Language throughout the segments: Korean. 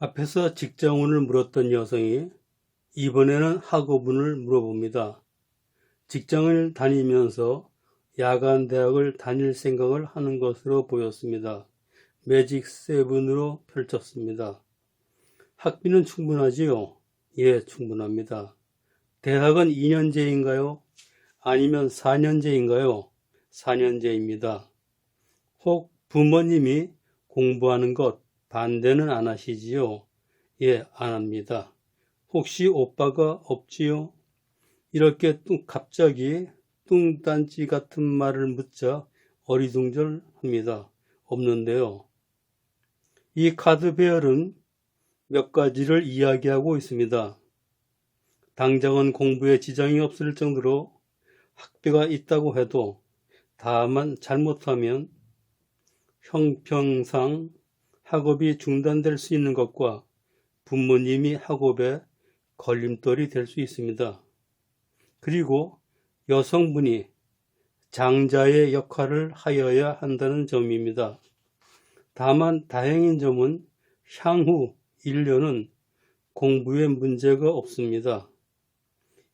앞에서 직장운을 물었던 여성이 이번에는 학업운을 물어봅니다. 직장을 다니면서 야간 대학을 다닐 생각을 하는 것으로 보였습니다. 매직 7으로 펼쳤습니다. 학비는 충분하지요? 예, 충분합니다. 대학은 2년제인가요? 아니면 4년제인가요? 4년제입니다. 혹 부모님이 공부하는 것 반대는 안 하시지요? 예, 안 합니다. 혹시 오빠가 없지요? 이렇게 갑자기 뚱딴지 같은 말을 묻자 어리둥절합니다. 없는데요. 이 카드 배열은 몇 가지를 이야기하고 있습니다. 당장은 공부에 지장이 없을 정도로 학비가 있다고 해도 다만 잘못하면 형평상 학업이 중단될 수 있는 것과 부모님이 학업에 걸림돌이 될 수 있습니다. 그리고 여성분이 장자의 역할을 하여야 한다는 점입니다. 다만 다행인 점은 향후 1년은 공부에 문제가 없습니다.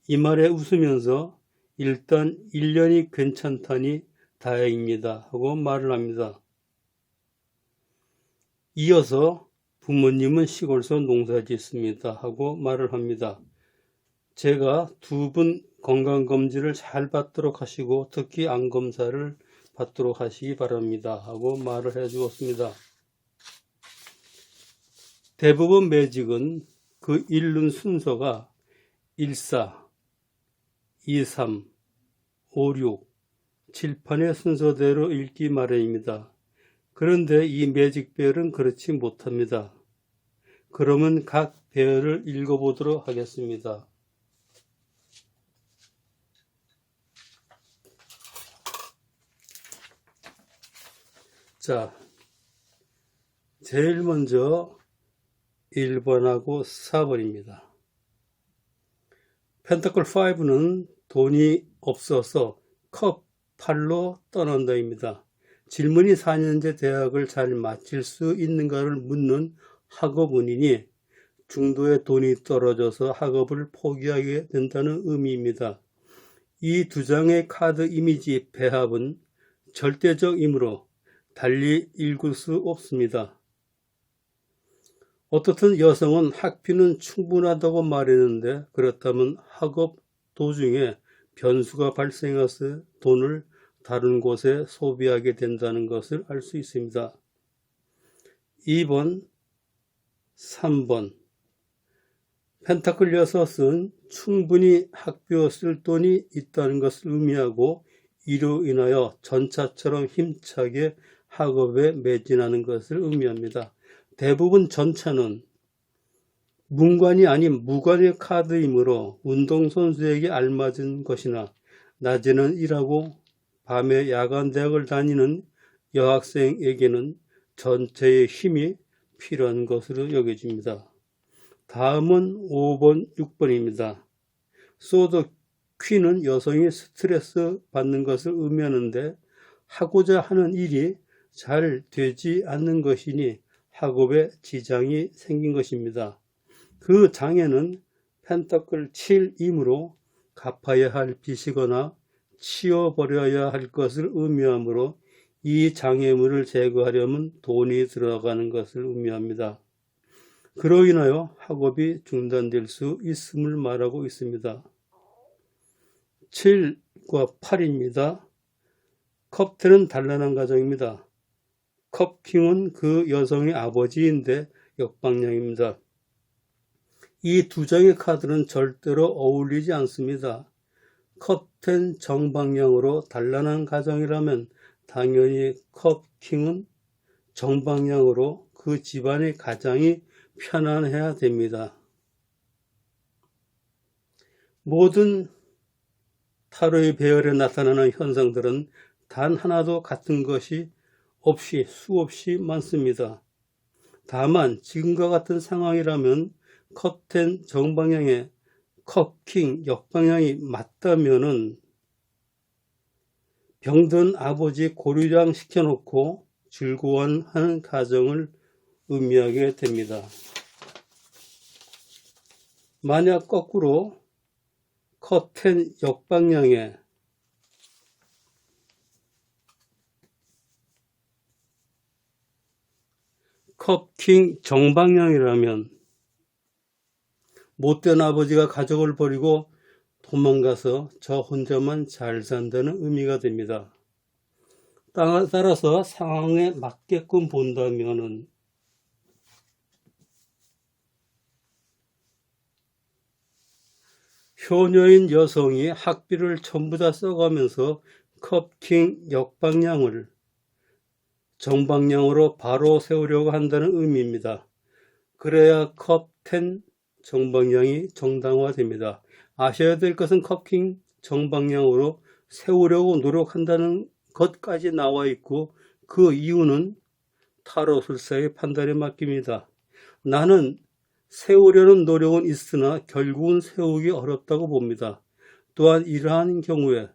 이 말에 웃으면서 일단 1년이 괜찮다니 다행입니다 하고 말을 합니다. 이어서 부모님은 시골서 농사 짓습니다 하고 말을 합니다. 제가 두 분 건강검진을 잘 받도록 하시고 특히 암검사를 받도록 하시기 바랍니다 하고 말을 해 주었습니다. 대부분 매직은 그 읽는 순서가 14, 23, 56, 7판의 순서대로 읽기 마련입니다. 그런데 이 매직 배열은 그렇지 못합니다. 그러면 각 배열을 읽어보도록 하겠습니다. 자, 제일 먼저 1번하고 4번입니다. 펜타클 5는 돈이 없어서 컵 8로 떠난다입니다. 질문이 4년제 대학을 잘 마칠 수 있는가를 묻는 학업운이니 중도에 돈이 떨어져서 학업을 포기하게 된다는 의미입니다. 이 두 장의 카드 이미지 배합은 절대적이므로 달리 읽을 수 없습니다. 어떻든 여성은 학비는 충분하다고 말했는데 그렇다면 학업 도중에 변수가 발생해서 돈을 다른 곳에 소비하게 된다는 것을 알 수 있습니다. 2번, 3번 펜타클 6은 충분히 학비에 쓸 돈이 있다는 것을 의미하고 이로 인하여 전차처럼 힘차게 학업에 매진하는 것을 의미합니다. 대부분 전차는 문관이 아닌 무관의 카드이므로 운동선수에게 알맞은 것이나 낮에는 일하고 밤에 야간 대학을 다니는 여학생에게는 전체의 힘이 필요한 것으로 여겨집니다. 다음은 5번, 6번입니다. 소드 퀸은 여성이 스트레스 받는 것을 의미하는데 하고자 하는 일이 잘 되지 않는 것이니 학업에 지장이 생긴 것입니다. 그 장애는 펜타클 7이므로 갚아야 할 빚이거나 치워버려야 할 것을 의미하므로 이 장애물을 제거하려면 돈이 들어가는 것을 의미합니다. 그로 인하여 학업이 중단될 수 있음을 말하고 있습니다. 7과 8입니다. 컵10은 단란한 가정입니다. 컵킹은 그 여성의 아버지인데 역방향입니다. 이 두 장의 카드는 절대로 어울리지 않습니다. 컵10 정방향으로 단란한 가정이라면 당연히 컵킹은 정방향으로 그 집안의 가장이 편안해야 됩니다. 모든 타로의 배열에 나타나는 현상들은 단 하나도 같은 것이 없이 수없이 많습니다. 다만 지금과 같은 상황이라면 컵10 정방향에 컵킹 역방향이 맞다면은 병든 아버지 고류장 시켜놓고 즐거워하는 가정을 의미하게 됩니다. 만약 거꾸로 커튼 역방향에 컵킹 정방향이라면 못된 아버지가 가족을 버리고 도망가서 저 혼자만 잘 산다는 의미가 됩니다. 따라서 상황에 맞게끔 본다면은 효녀인 여성이 학비를 전부 다 써가면서 컵킹 역방향을 정방향으로 바로 세우려고 한다는 의미입니다. 그래야 컵10 정방향이 정당화됩니다. 아셔야 될 것은 컵킹 정방향으로 세우려고 노력한다는 것까지 나와 있고 그 이유는 타로술사의 판단에 맡깁니다. 나는 세우려는 노력은 있으나 결국은 세우기 어렵다고 봅니다. 또한 이러한 경우에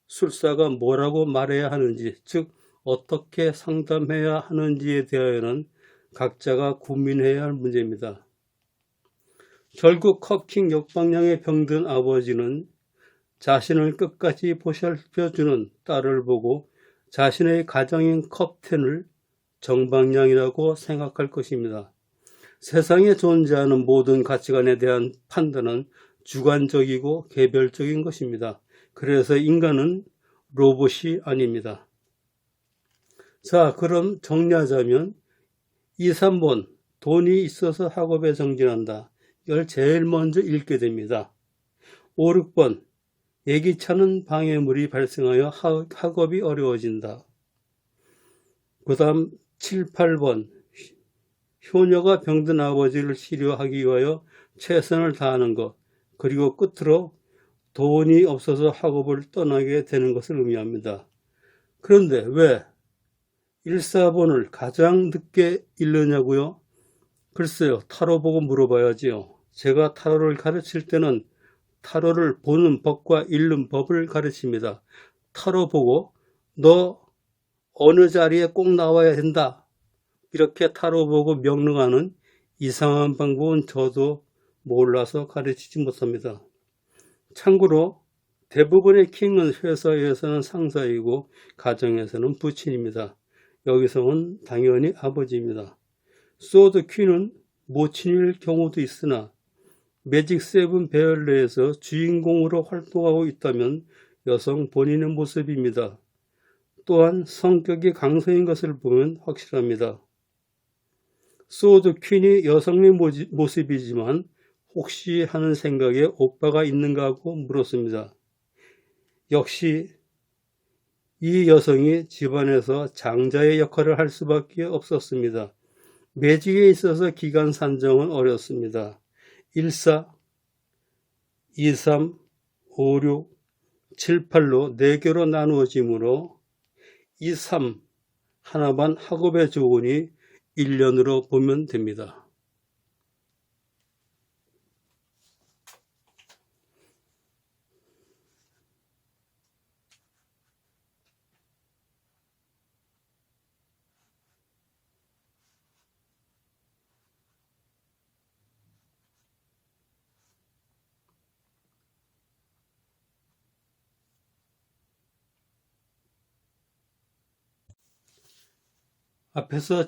술사가 뭐라고 말해야 하는지, 즉 어떻게 상담해야 하는지에 대하여는 각자가 고민해야 할 문제입니다. 결국 컵킹 역방향에 병든 아버지는 자신을 끝까지 보살펴주는 딸을 보고 자신의 가정인 컵10을 정방향이라고 생각할 것입니다. 세상에 존재하는 모든 가치관에 대한 판단은 주관적이고 개별적인 것입니다. 그래서 인간은 로봇이 아닙니다. 자, 그럼 정리하자면 2, 3번 돈이 있어서 학업에 정진한다. 이걸 제일 먼저 읽게 됩니다. 5, 6번 예기치 않은 방해물이 발생하여 학업이 어려워진다. 그 다음 7, 8번 효녀가 병든 아버지를 치료하기 위하여 최선을 다하는 것, 그리고 끝으로 돈이 없어서 학업을 떠나게 되는 것을 의미합니다. 그런데 왜 1, 4번을 가장 늦게 읽느냐고요? 글쎄요, 타로 보고 물어봐야지요. 제가 타로를 가르칠 때는 타로를 보는 법과 읽는 법을 가르칩니다. 타로 보고 너 어느 자리에 꼭 나와야 된다. 이렇게 타로 보고 명령하는 이상한 방법은 저도 몰라서 가르치지 못합니다. 참고로 대부분의 킹은 회사에서는 상사이고 가정에서는 부친입니다. 여기서는 당연히 아버지입니다. 소드 퀸은 모친일 경우도 있으나 매직 세븐 베얼레에서 주인공으로 활동하고 있다면 여성 본인의 모습입니다. 또한 성격이 강성인 것을 보면 확실합니다. 소드 퀸이 여성의 모습이지만 혹시 하는 생각에 오빠가 있는가 하고 물었습니다. 역시 이 여성이 집안에서 장자의 역할을 할 수밖에 없었습니다. 매직에 있어서 기간 산정은 어렵습니다. 14, 23, 56, 78로 4개로 나누어지므로 23, 하나만 학업에 좋으니 1년으로 보면 됩니다. 앞에서